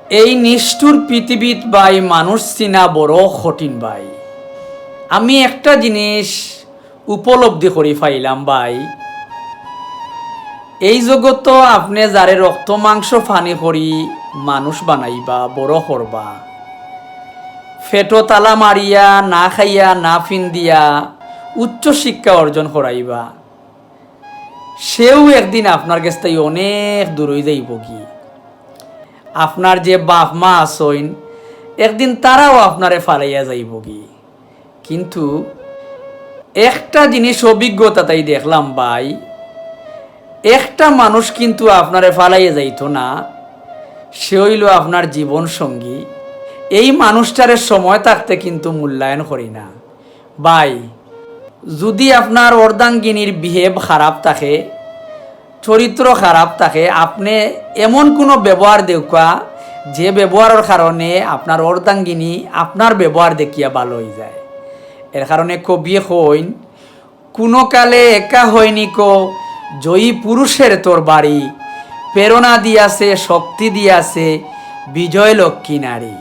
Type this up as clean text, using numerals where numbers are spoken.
এই নিষ্ঠুর পৃথিবীত ভাই মানুষ চিনা বড় কঠিন ভাই। আমি একটা জিনিস উপলব্ধি করি পাইলাম ভাই, এই জগত আপনি যারে রক্ত মাংস ফানি করি মানুষ বানাইবা বড় করবা, ফেটো তালা মারিয়া না খাইয়া না ফিন্দিয়া উচ্চ শিক্ষা অর্জন করাইবা, সেও একদিন আপনার কাছ থেকে অনেক দূর হয়ে যাইব কি। আপনার যে বাপ মা আসইন একদিন তারাও আপনারে ফালাইয়া যাইব কি। কিন্তু একটা জিনিস অভিজ্ঞতা তাই দেখলাম ভাই, একটা মানুষ কিন্তু আপনারে ফালাইয়া যাইতো না, সে হইল আপনার জীবন সঙ্গী। এই মানুষটারে সময় থাকতে কিন্তু মূল্যায়ন করি না ভাই। যদি আপনার অর্ধাঙ্গিনীর বিহেভ খারাপ থাকে, চরিত্র খারাপ থাকে, আপনি এমন কোনো ব্যবহার দেখা যে ব্যবহারের কারণে আপনার অর্ধাঙ্গিনী আপনার ব্যবহার দেখিয়া ভালো হয়ে যায়। এর কারণে কবি হইন, কোনো কালে একা হয়নি কো জয়ী পুরুষের তোর বাড়ি, প্রেরণা দিয়াছে শক্তি দিয়াছে বিজয় লক্ষ্মী নারী।